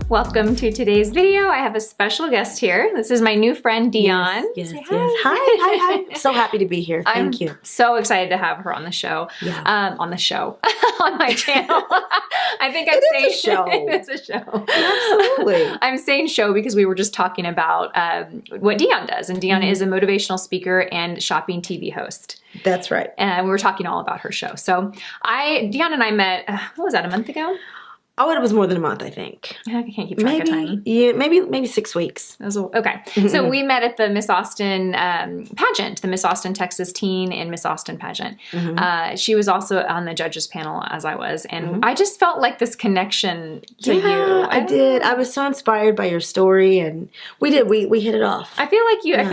Welcome to today's video. I have a special guest here. This is my new friend, Dion. Yes. Say Hi. So happy to be here. Thank you. So excited to have her on the show. Yeah. On the show. On my channel. I think I'm saying a show. It's a show. Absolutely. I'm saying show because we were just talking about what Dion does. And Dion is a motivational speaker and shopping TV host. That's right. And we were talking all about her show. So Dion and I met, what was that, a month ago? Oh, it was more than a month, I think. I can't keep track of time. Yeah, maybe 6 weeks. Okay. So we met at the Miss Austin pageant, the Miss Austin Texas Teen and Miss Austin pageant. She was also on the judges panel as I was. And I just felt like this connection to you. I did. I was so inspired by your story, and we hit it off. I feel like I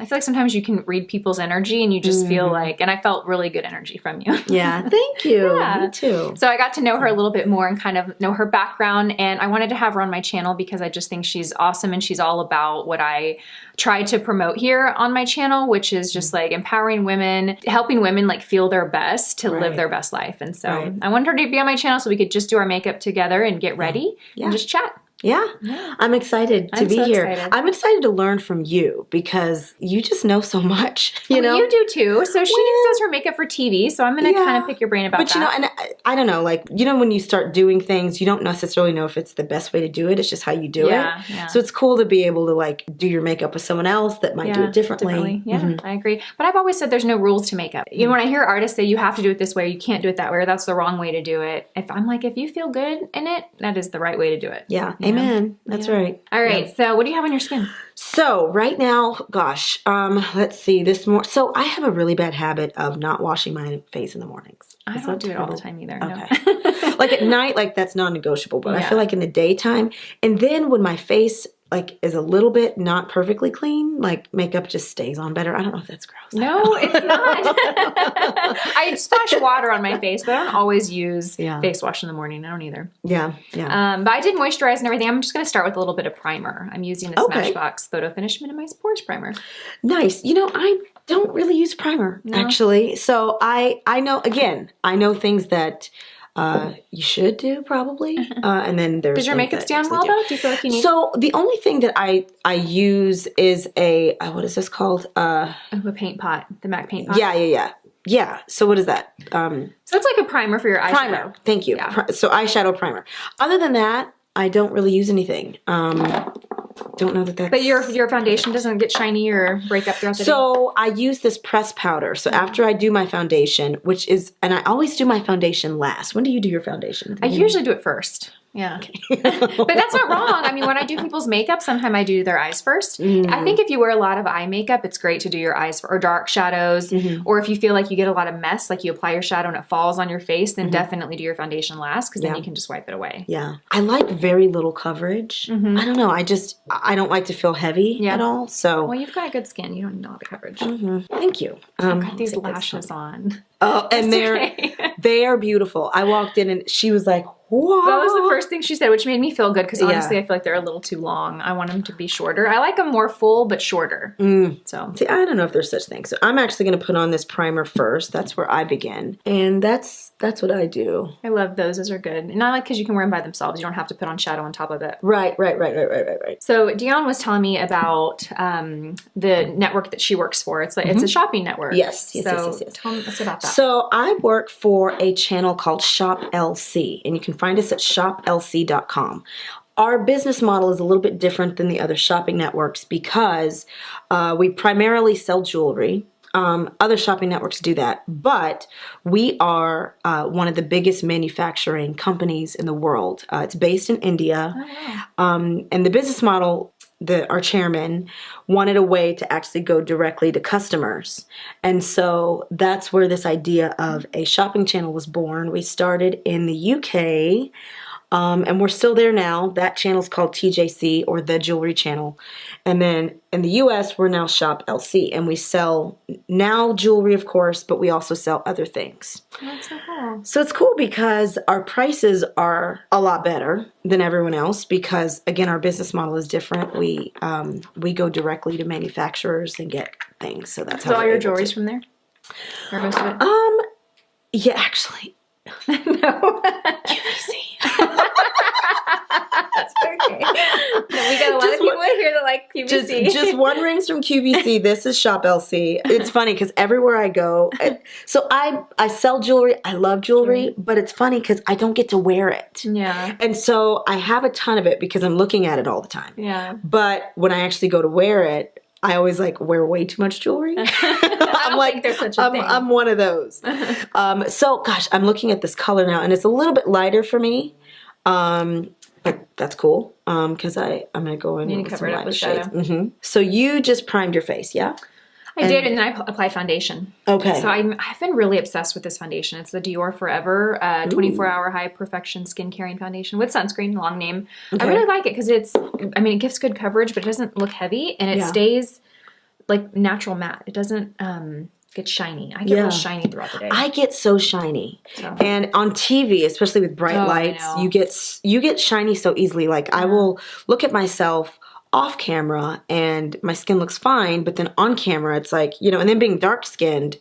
feel like sometimes you can read people's energy and you just feel like, and I felt really good energy from you. Yeah. Thank you. Yeah. Me too. So I got to know her a little bit more and kind of know her background, and I wanted to have her on my channel because I just think she's awesome and she's all about what I try to promote here on my channel, which is just like empowering women, helping women like feel their best to live their best life. And so I wanted her to be on my channel so we could just do our makeup together and get ready and just chat. Yeah. I'm excited to be here. Excited. I'm excited to learn from you because you just know so much. You know, you do too. So she does her makeup for TV. So I'm going to kind of pick your brain about that. But you know, and I don't know, like, you know, when you start doing things, you don't necessarily know if it's the best way to do it. It's just how you do it. Yeah. So it's cool to be able to like do your makeup with someone else that might do it differently. Yeah, I agree. But I've always said there's no rules to makeup. You know, when I hear artists say you have to do it this way, you can't do it that way, or that's the wrong way to do it. I'm like, if you feel good in it, that is the right way to do it. Yeah. Amen. That's right. All right. So what do you have on your skin? So right now, gosh, let's see So I have a really bad habit of not washing my face in the mornings. I don't do it all the time either. Okay. No. Like at night, like that's non-negotiable, but I feel like in the daytime, and then when my face like is a little bit not perfectly clean, like makeup just stays on better. I don't know if that's gross. No, it's not. I splash water on my face, but I don't always use face wash in the morning. I don't either. Yeah. But I did moisturize and everything. I'm just going to start with a little bit of primer. I'm using the Smashbox Photo Finish Minimize Pores Primer. Nice. You know, I don't really use primer actually. So I know things that you should do probably, and then there's. Does your makeup stand well though? Do you feel like you need? So the only thing that I use is a what is this called? A paint pot, the MAC paint pot. Yeah. So what is that? So it's like a primer for your eyeshadow. Primer. Thank you. Yeah. So eyeshadow primer. Other than that, I don't really use anything. Don't know that that's... But your foundation doesn't get shiny or break up throughout the day? So I use this pressed powder. So after I do my foundation, and I always do my foundation last. When do you do your foundation? I usually do it first. Yeah. Okay. But that's not wrong. I mean, when I do people's makeup, sometimes I do their eyes first. I think if you wear a lot of eye makeup, it's great to do your eyes or dark shadows. Or if you feel like you get a lot of mess, like you apply your shadow and it falls on your face, then definitely do your foundation last because then you can just wipe it away. Yeah. I like very little coverage. I don't know. I don't like to feel heavy at all. So. Well, you've got good skin. You don't need a lot of coverage. Thank you. I've got these lashes on. Oh, and they are beautiful. I walked in and she was like, whoa. That was the first thing she said, which made me feel good because honestly, I feel like they're a little too long. I want them to be shorter. I like them more full, but shorter. So see, I don't know if there's such things. So I'm actually going to put on this primer first. That's where I begin. And that's what I do. I love those. Those are good. And I like because you can wear them by themselves. You don't have to put on shadow on top of it. Right. So Dion was telling me about the network that she works for. It's like it's a shopping network. Yes. Tell us about that. So I work for a channel called Shop LC, and you can find us at shoplc.com. Our business model is a little bit different than the other shopping networks because we primarily sell jewelry. Other shopping networks do that, but we are one of the biggest manufacturing companies in the world. It's based in India, and the business model, our chairman wanted a way to actually go directly to customers. And so that's where this idea of a shopping channel was born. We started in the UK, and we're still there now. That channel's called TJC, or The Jewelry Channel. And then in the US, we're now Shop LC, and we sell now jewelry, of course, but we also sell other things. That's so cool. So it's cool because our prices are a lot better than everyone else because, again, our business model is different. We go directly to manufacturers and get things. So that's how. So all your jewelry's from there? Or most of it? Yeah, actually. No. QVC. That's okay. No, we got a lot of people here that like QVC. Just one rings from QVC. This is Shop LC. It's funny because everywhere I go, so I sell jewelry. I love jewelry, but it's funny because I don't get to wear it. Yeah. And so I have a ton of it because I'm looking at it all the time. Yeah. But when I actually go to wear it, I always like wear way too much jewelry. I'm like, there's such a thing. I'm one of those. So gosh, I'm looking at this color now, and it's a little bit lighter for me. But that's cool. Because I'm gonna go in with some lighter shades. So you just primed your face, yeah? I did, and then I applied foundation. Okay. So I've been really obsessed with this foundation. It's the Dior Forever 24-hour high perfection skin caring foundation with sunscreen, long name. I really like it because it gives good coverage, but it doesn't look heavy, and it stays like natural matte. It doesn't get shiny. I get real shiny throughout the day. I get so shiny. And on TV, especially with bright lights, you get shiny so easily. Like I will look at myself off camera and my skin looks fine, but then on camera it's like, and then being dark skinned,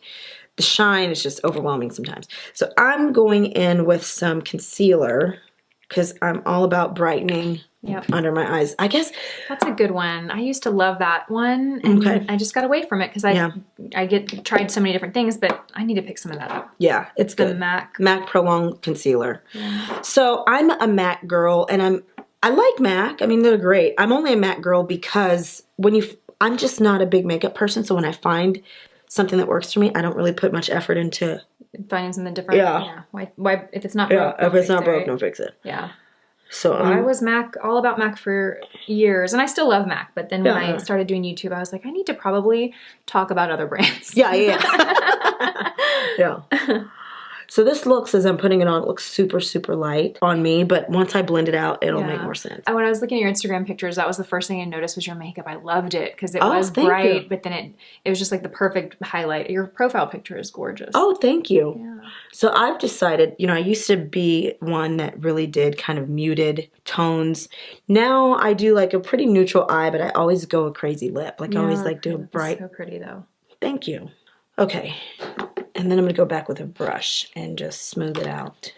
the shine is just overwhelming sometimes. So I'm going in with some concealer because I'm all about brightening under my eyes. I guess that's a good one. I used to love that one, and I just got away from it because I tried so many different things, but I need to pick some of that up. Yeah, it's the good. MAC Prolonged Concealer. Yeah. So I'm a MAC girl, and I like MAC. I mean, they're great. I'm only a MAC girl because I'm just not a big makeup person. So when I find something that works for me, I don't really put much effort into finding something different. Yeah. Why if it's not broke? If it's not broke, don't fix it. Yeah. So I was all about MAC for years, and I still love MAC. But then when I started doing YouTube, I was like, I need to probably talk about other brands. Yeah. So this looks, as I'm putting it on, it looks super, super light on me. But once I blend it out, it'll make more sense. When I was looking at your Instagram pictures, that was the first thing I noticed was your makeup. I loved it because it was bright, but then it was just like the perfect highlight. Your profile picture is gorgeous. Oh, thank you. Yeah. So I've decided, I used to be one that really did kind of muted tones. Now I do like a pretty neutral eye, but I always go a crazy lip. Like I always like do a bright. So pretty though. Thank you. Okay. And then I'm going to go back with a brush and just smooth it out.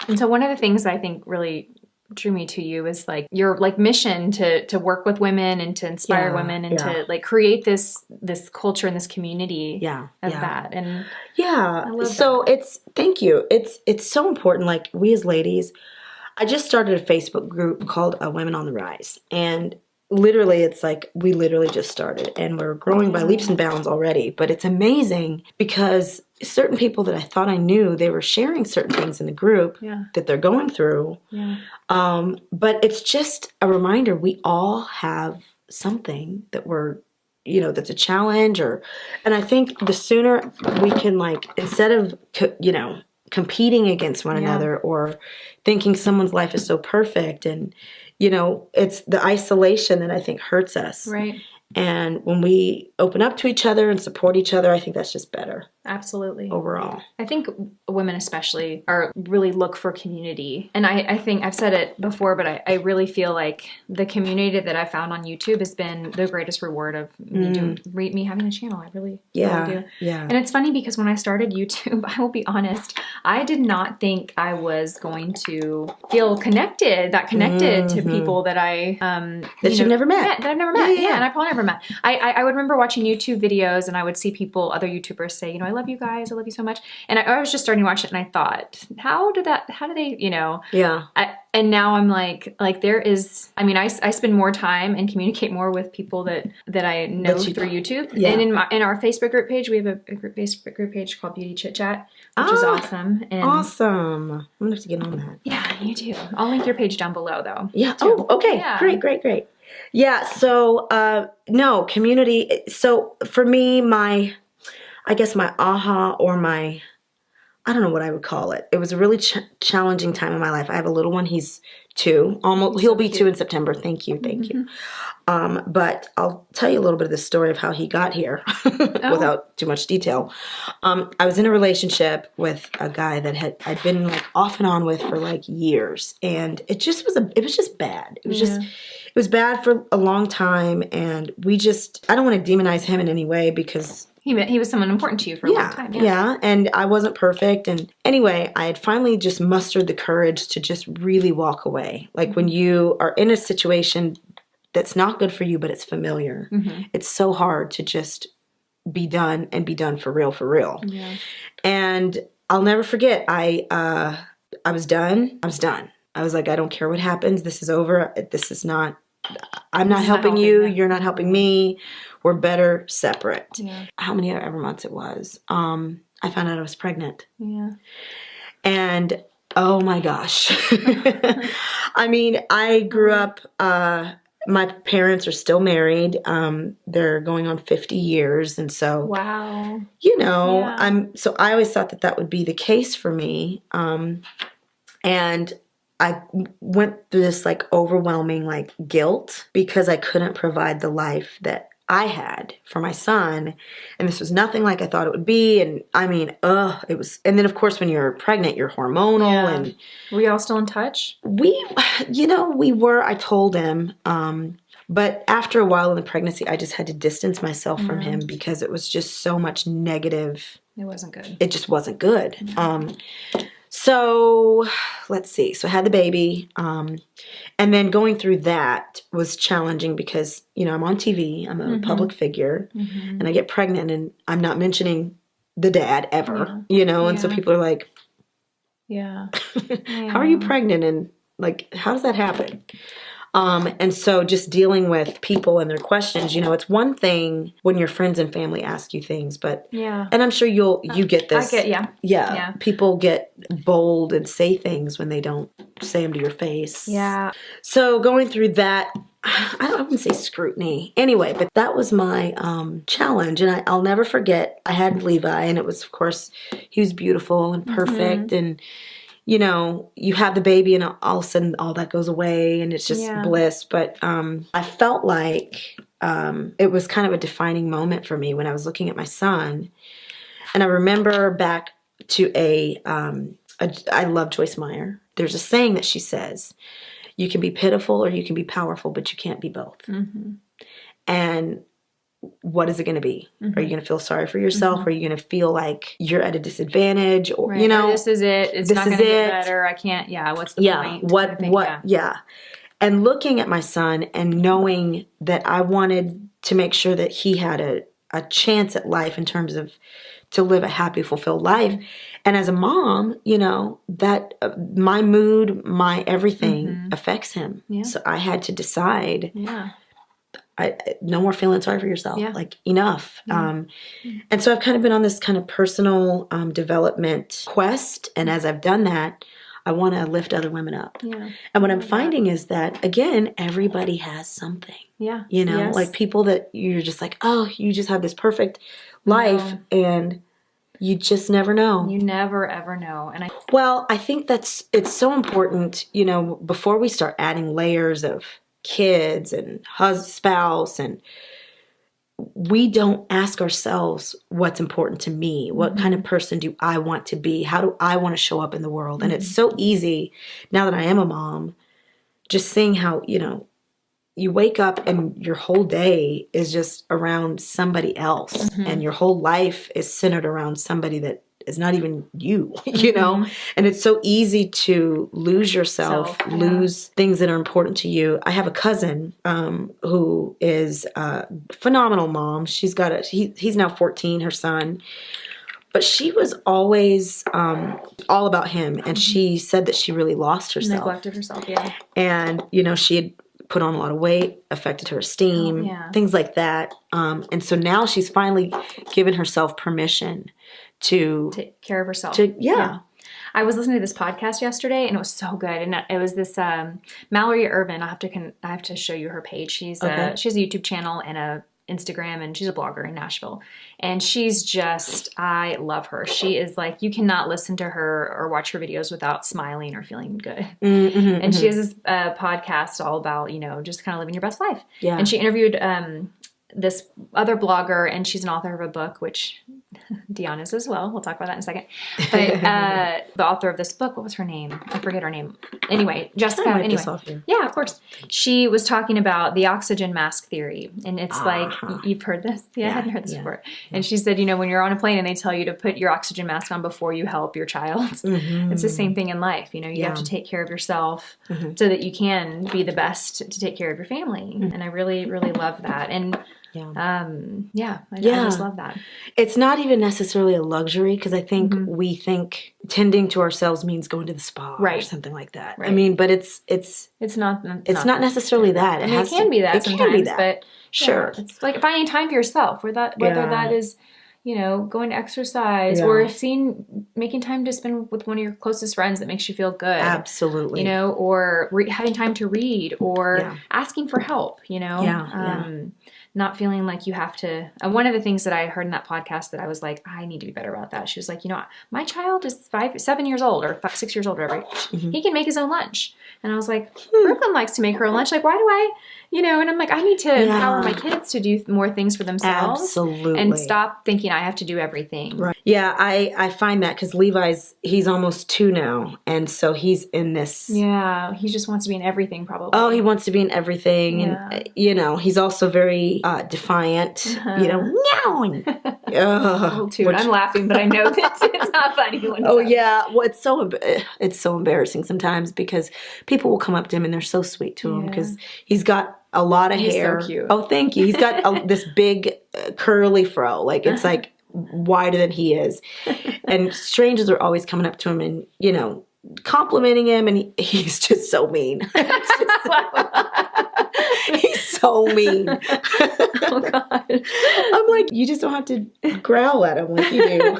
And so one of the things I think really drew me to you is like your mission to work with women and to inspire women and to like create this culture and this community of that. And I love that. Thank you. It's so important. Like we as ladies, I just started a Facebook group called Women on the Rise, and literally, it's like we literally just started and we're growing by leaps and bounds already. But it's amazing because certain people that I thought I knew, they were sharing certain things in the group that they're going through. Yeah. But it's just a reminder we all have something that we're, that's a challenge and I think the sooner we can like, instead of, competing against one another or thinking someone's life is so perfect and, it's the isolation that I think hurts us. Right. And when we open up to each other and support each other, I think that's just better. Absolutely. Overall. I think women especially really look for community. And I think I've said it before, but I really feel like the community that I found on YouTube has been the greatest reward of me having a channel. I really do. Yeah. And it's funny because when I started YouTube, I will be honest, I did not think I was going to feel connected to people that you've never met. That I've never met. Yeah, and I probably never met. I would remember watching YouTube videos and I would see other YouTubers say, I love you guys. I love you so much. And I was just starting to watch it and I thought, how do they, Yeah. And now I'm like there is, I spend more time and communicate more with people that I know through YouTube. Yeah. And in our Facebook group page, we have a Facebook group page called Beauty Chit Chat, which is awesome. And awesome. I'm going to have to get on that. Yeah, you do. I'll link your page down below though. Yeah. Too. Oh, okay. Yeah. Great. Yeah. So, no, community. So for me, I guess my aha or I don't know what I would call it. It was a really challenging time in my life. I have a little one. He's 2. He'll be 2 in September. Thank you. But I'll tell you a little bit of the story of how he got here without too much detail. I was in a relationship with a guy that I'd been like off and on with for like years. And it was just bad. It was bad for a long time. And I don't want to demonize him in any way because He was someone important to you for a long time. Yeah. And I wasn't perfect. And anyway, I had finally just mustered the courage to just really walk away. Like when you are in a situation that's not good for you, but it's familiar, it's so hard to just be done and be done for real, for real. Yeah. And I'll never forget, I was done. I was done. I was like, I don't care what happens. This is over. This is not, I'm not helping you. You're not helping me. We're better separate. Yeah. How many ever months it was. I found out I was pregnant. Yeah. And oh my gosh. I mean, I grew up, my parents are still married. They're going on 50 years. And so, wow. You know, so I always thought that would be the case for me. And I went through this like overwhelming like guilt because I couldn't provide the life that I had for my son. And this was nothing like I thought it would be. And I mean, it was, and then of course when you're pregnant, you're hormonal. And were you all still in touch? We were, I told him, but after a while in the pregnancy, I just had to distance myself from him because it was just so much negative. It wasn't good. It just wasn't good. So let's see. So I had the baby. And then going through that was challenging because, you know, I'm on TV. I'm a public figure. And I get pregnant and I'm not mentioning the dad ever, you know. And so people are like, how are you pregnant? And like, how does that happen? And so just dealing with people and their questions, you know, it's one thing when your friends and family ask you things, but, and I'm sure you get this. I get, people get bold and say things when they don't say them to your face. Yeah. So going through that, I wouldn't say scrutiny anyway, but that was my challenge. And I'll never forget, I had Levi and it was, of course, he was beautiful and perfect and you know, you have the baby and all of a sudden all that goes away and it's just bliss. But I felt like it was kind of a defining moment for me when I was looking at my son. And I remember back to I love Joyce Meyer. There's a saying that she says, you can be pitiful or you can be powerful, but you can't be both. And what is it going to be? Are you going to feel sorry for yourself? Are you going to feel like you're at a disadvantage? Or, you know, or this is it. It's not going to get better. I can't, what's the point? And looking at my son and knowing that I wanted to make sure that he had a chance at life in terms of to live a happy, fulfilled life. And as a mom, you know, that my mood, my everything affects him. So I had to decide no more feeling sorry for yourself. Like enough. And so I've kind of been on this kind of personal development quest. And as I've done that, I want to lift other women up. And what I'm finding is that, again, everybody has something. You know, like people that you're just like, oh, you just have this perfect life and you just never know. You never, ever know. And I think it's so important, you know, before we start adding layers of kids and spouse, and we don't ask ourselves what's important to me. What kind of person do I want to be? How do I want to show up in the world? And it's so easy now that I am a mom, just seeing how, you know, you wake up and your whole day is just around somebody else and your whole life is centered around somebody that is not even you, you know? And it's so easy to lose yourself, lose things that are important to you. I have a cousin who is a phenomenal mom. She's got he's now 14, her son. But she was always all about him. And she said that she really lost herself. Neglected herself, And, you know, she had put on a lot of weight, affected her esteem, things like that. And so now she's finally given herself permission to take care of herself. I was listening to this podcast yesterday and it was so good. And it was this Mallory Irvin. I have to show you her page. She has a YouTube channel and a Instagram, and she's a blogger in Nashville. And she's just, I love her. She is like, you cannot listen to her or watch her videos without smiling or feeling good. And she has this podcast all about, you know, just kind of living your best life. And she interviewed this other blogger, and she's an author of a book, which Deanna's as well. We'll talk about that in a second. But the author of this book, what was her name? I forget her name. Anyway, Jessica. Anyway, yeah, of course. She was talking about the oxygen mask theory, and it's like, you've heard this? Yeah, I hadn't heard this before. And she said, when you're on a plane and they tell you to put your oxygen mask on before you help your child, it's the same thing in life. You have to take care of yourself so that you can be the best to take care of your family. And I really, really love that. And I just love that. It's not even necessarily a luxury, because I think we think tending to ourselves means going to the spa or something like that. Right. I mean, but it's not necessarily that. It can be that sometimes, but sure, it's like finding time for yourself, whether that is going to exercise or making time to spend with one of your closest friends that makes you feel good. Absolutely. Or having time to read or asking for help, not feeling like you have to. One of the things that I heard in that podcast that I was like, I need to be better about that. She was like, my child is 7 years old or 6 years old, whatever. He can make his own lunch. And I was like, Brooklyn likes to make her own lunch. Like, why do I, and I'm like, I need to empower my kids to do more things for themselves. Absolutely. And stop thinking I have to do everything. Right. Yeah, I find that because he's almost 2 now. And so he's in this. Yeah, he just wants to be in everything probably. Oh, he wants to be in everything. And, he's also very defiant, meowing. I'm laughing, but I know it's not funny. Well, it's so embarrassing sometimes because people will come up to him and they're so sweet to him because he's got a lot of hair. So cute. Oh, thank you. He's got this big curly fro. Like, it's like wider than he is. And strangers are always coming up to him and, complimenting him, and he's just so mean. He's so mean. Oh, God. I'm like, you just don't have to growl at him like you do.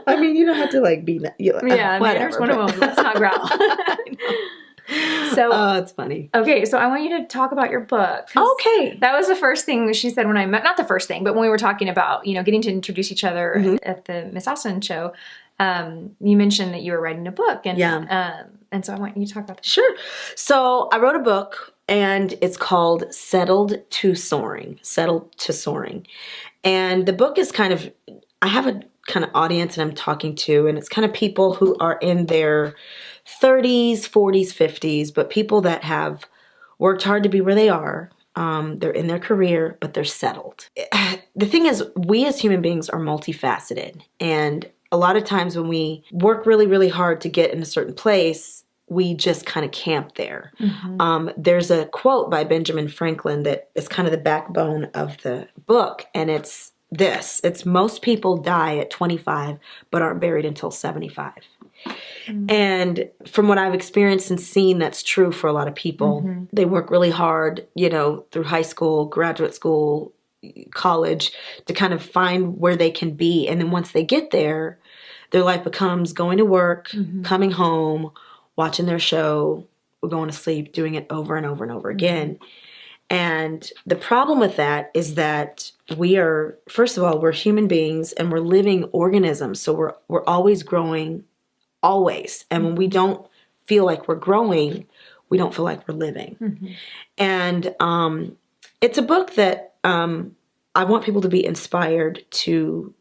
I mean, you don't have to be whatever. Manners 101. Let's not growl. So, it's funny. Okay, so I want you to talk about your book. Okay. That was the first thing she said when I met, not the first thing, but when we were talking about, getting to introduce each other at the Miss Austin show, you mentioned that you were writing a book. And, and so I want you to talk about that. Sure. So I wrote a book, and it's called Settled to Soaring. Settled to Soaring. And the book is I have a kind of audience that I'm talking to, and it's kind of people who are in their 30s, 40s, 50s, but people that have worked hard to be where they are. They're in their career, but they're settled. The thing is, we as human beings are multifaceted. And a lot of times when we work really, really hard to get in a certain place, we just kind of camp there. There's a quote by Benjamin Franklin that is kind of the backbone of the book. And it's this. It's most people die at 25, but aren't buried until 75. And from what I've experienced and seen, that's true for a lot of people. They work really hard, through high school, graduate school, college, to kind of find where they can be. And then once they get there, their life becomes going to work, coming home, watching their show, going to sleep, doing it over and over and over again. And the problem with that is that first of all, we're human beings and we're living organisms. So we're always growing, always. And when we don't feel like we're growing, we don't feel like we're living. And it's a book that I want people to be inspired to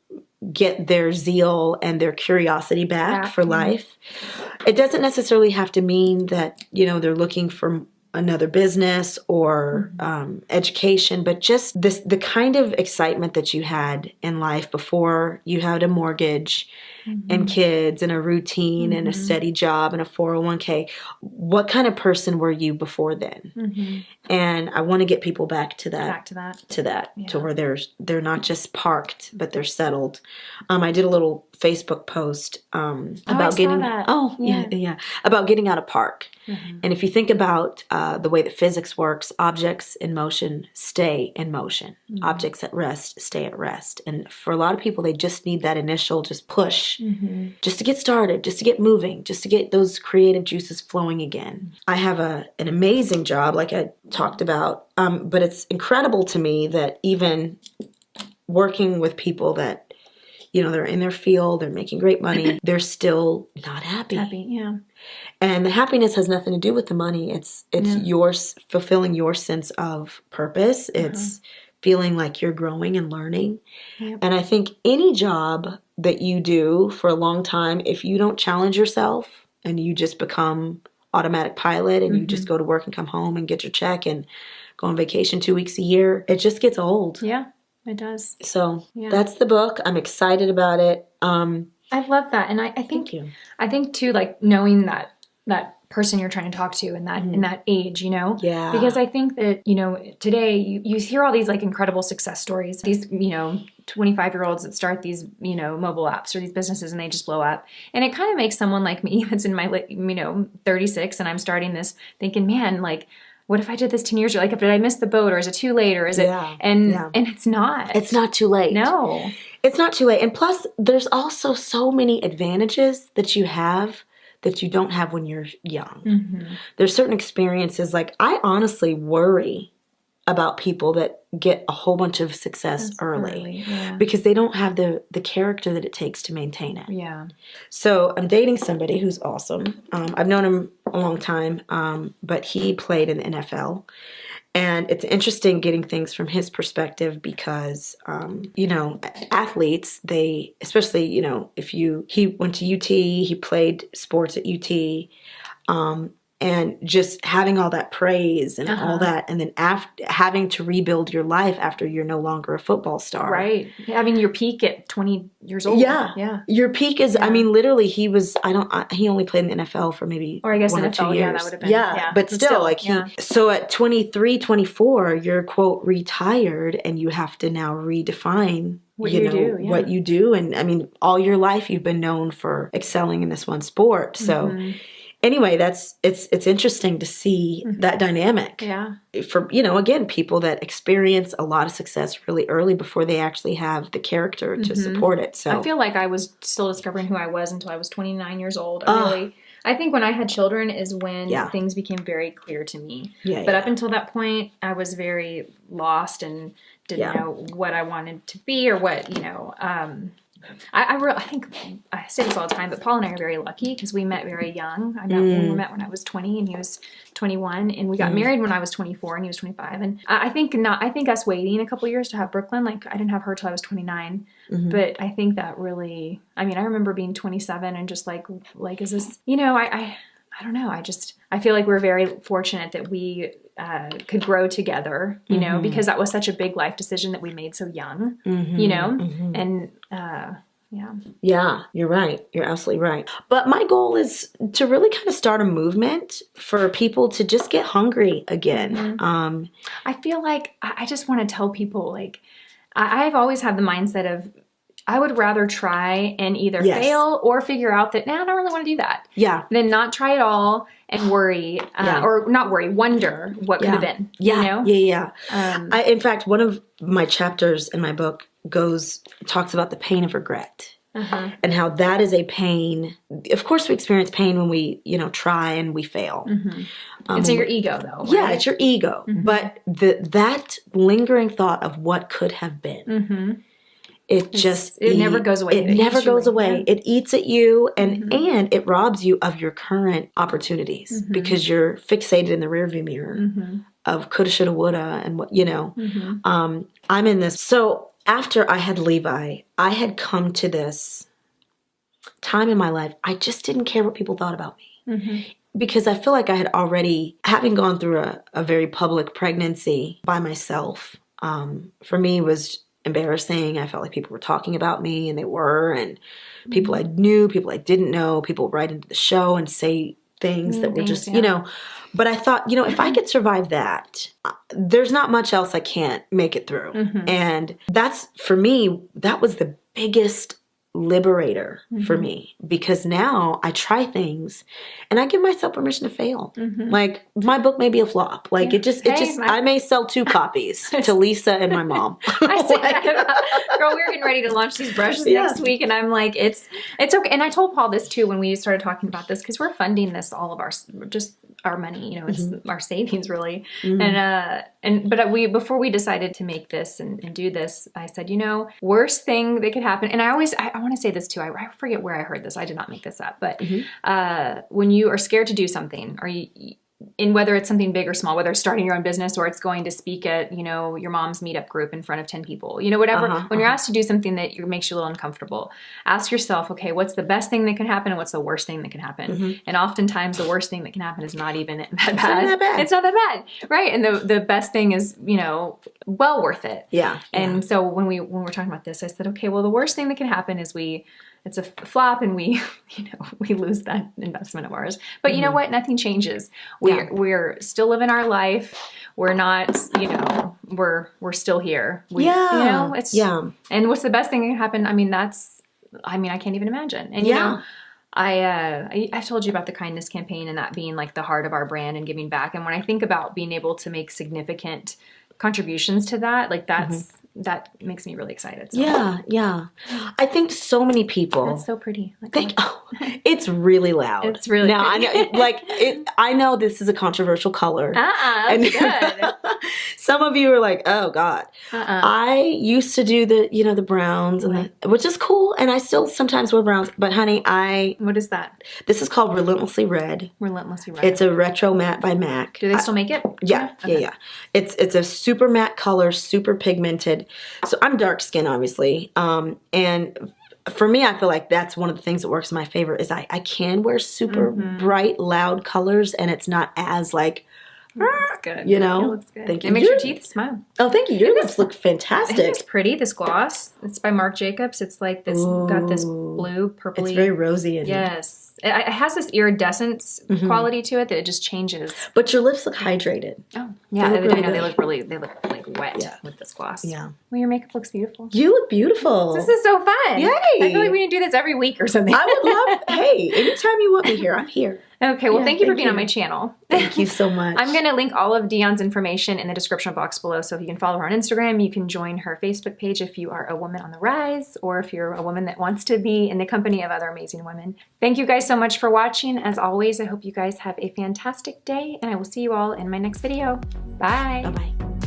get their zeal and their curiosity back for life. It doesn't necessarily have to mean that, they're looking for another business or education, but just the kind of excitement that you had in life before you had a mortgage and kids and a routine and a steady job and a 401k. What kind of person were you before then? And I want to get people back to that. To where they're not just parked, but they're settled. I did a little Facebook post about getting about getting out of park. And if you think about the way that physics works, objects in motion stay in motion. Objects at rest stay at rest. And for a lot of people, they just need that initial just push, just to get started, just to get moving, just to get those creative juices flowing again. I have an amazing job, like I talked about, but it's incredible to me that even working with people that they're in their field, they're making great money, they're still not happy. And the happiness has nothing to do with the money. It's yours fulfilling your sense of purpose. It's feeling like you're growing and learning. Yep. And I think any job that you do for a long time, if you don't challenge yourself and you just become automatic pilot and you just go to work and come home and get your check and go on vacation 2 weeks a year, it just gets old. Yeah, it does. So that's the book. I'm excited about it. I love that. And I think, Thank you. I think too, like knowing that person you're trying to talk to in that age, you know? Yeah. Because I think that, you know, today you hear all these like incredible success stories, these, you know, 25-year-olds that start these, you know, mobile apps or these businesses and they just blow up. And it kind of makes someone like me that's in my, you know, 36 and I'm starting this thinking, man, like, what if I did this 10 years ago? Like, did I miss the boat or is it too late or is it? And it's not. It's not too late. No. It's not too late. And plus, there's also so many advantages that you have that you don't have when you're young. There's certain experiences, like I honestly worry about people that get a whole bunch of success early because they don't have the character that it takes to maintain it. Yeah. So I'm dating somebody who's awesome. I've known him a long time, but he played in the NFL. And it's interesting getting things from his perspective because, you know, athletes, they, especially, you know, he went to UT, he played sports at UT, and just having all that praise and all that, and then having to rebuild your life after you're no longer a football star. Right. Having your peak at 20 years old. Yeah. Yeah. Your peak is, I mean, literally he only played in the NFL for maybe or I guess 1 or 2 years. Yeah, that would have been. Yeah. But still, like so at 23, 24, you're quote retired and you have to now redefine what you do. And I mean, all your life you've been known for excelling in this one sport. So anyway, it's interesting to see that dynamic. Yeah. For, you know, again, people that experience a lot of success really early before they actually have the character to support it. So I feel like I was still discovering who I was until I was 29 years old. I think when I had children is when things became very clear to me. But up until that point, I was very lost and didn't know what I wanted to be or what, you know, I think I say this all the time, but Paul and I are very lucky because we met very young. We met when I was 20 and he was 21, and we got married when I was 24 and he was 25. And I think us waiting a couple years to have Brooklyn, like I didn't have her till I was 29, but I think that really, I mean, I remember being 27 and just like is this, you know, I don't know. I feel like we're very fortunate that we could grow together, you know, because that was such a big life decision that we made so young, you know, and yeah, you're right. You're absolutely right. But my goal is to really kind of start a movement for people to just get hungry again. I feel like I just want to tell people, like, I've always had the mindset of, I would rather try and either fail or figure out that, I don't really want to do that. Yeah. Than not try at all and worry, or not worry, wonder what could have been. Yeah. You know? Yeah. In fact, one of my chapters in my book talks about the pain of regret. And how that is a pain. Of course, we experience pain when we, you know, try and we fail. It's your ego, though. Right? Yeah, it's your ego. But that lingering thought of what could have been. It never goes away. It never goes away. It eats at you and it robs you of your current opportunities because you're fixated in the rearview mirror of coulda, shoulda, woulda, and what, you know. I'm in this. So after I had Levi, I had come to this time in my life, I just didn't care what people thought about me. Because I feel like I had already, having gone through a very public pregnancy by myself, for me was embarrassing. I felt like people were talking about me, and they were, and people I knew, people I didn't know, people would write into the show and say things that were just, you know. But I thought, you know, if I could survive that, there's not much else I can't make it through. And that's, for me, that was the biggest liberator for me, because now I try things and I give myself permission to fail. Like, my book may be a flop. Like, I may sell 2 copies to Lisa and my mom. I say that, girl, we're getting ready to launch these brushes next week, and I'm like, it's okay. And I told Paul this too when we started talking about this, because we're funding this, all of our money, you know, it's our savings really. But before we decided to make this and do this, I said, you know, worst thing that could happen. And I want to say this too. I forget where I heard this. I did not make this up, but when you are scared to do something, or in whether it's something big or small, whether it's starting your own business or it's going to speak at, you know, your mom's meetup group in front of 10 people, you know, whatever. When you're asked to do something that makes you a little uncomfortable, ask yourself, okay, what's the best thing that can happen and what's the worst thing that can happen? And oftentimes the worst thing that can happen is not even that bad. It's not that bad. Right. And the best thing is, you know, well worth it. Yeah. And so when we're talking about this, I said, okay, well, the worst thing that can happen is it's a flop and we lose that investment of ours. But you know what? Nothing changes. We're still living our life. We're not, you know, we're still here. You know, and what's the best thing that can happen? I mean, I can't even imagine. And you know, I've told you about the kindness campaign and that being like the heart of our brand and giving back. And when I think about being able to make significant contributions to that, like that makes me really excited. So. Yeah. I think so many people. That's so pretty. Like, it's really loud. It's really now. I know, I know this is a controversial color. That's good. Some of you are like, oh God. I used to do the browns and which is cool, and I still sometimes wear browns. But honey, what is that? This is called Relentlessly Red. Relentlessly Red. It's a retro matte by MAC. Do they still make it? Yeah. It's a super matte color, super pigmented. So I'm dark skinned, obviously. And for me, I feel like that's one of the things that works in my favor is I can wear super bright, loud colors, and it's not as like, that's good. You know? It looks good. Thank you. It makes your teeth smile. Oh, thank you. Your lips look fantastic. It's pretty. This gloss. It's by Marc Jacobs. It's like this, got this blue, purpley. It's very rosy. Yes. It has this iridescence quality to it that it just changes. But your lips look hydrated. Oh, yeah. I know they look like wet with this gloss. Yeah. Well, your makeup looks beautiful. You look beautiful. This is so fun. Yay. I feel like we need to do this every week or something. I would love, hey, anytime you want me here, I'm here. Okay, well, thank you for being on my channel. Thank you so much. I'm going to link all of Dion's information in the description box below, so if you can follow her on Instagram, you can join her Facebook page if you are a woman on the rise, or if you're a woman that wants to be in the company of other amazing women. Thank you guys so much for watching. As always, I hope you guys have a fantastic day, and I will see you all in my next video. Bye. Bye-bye.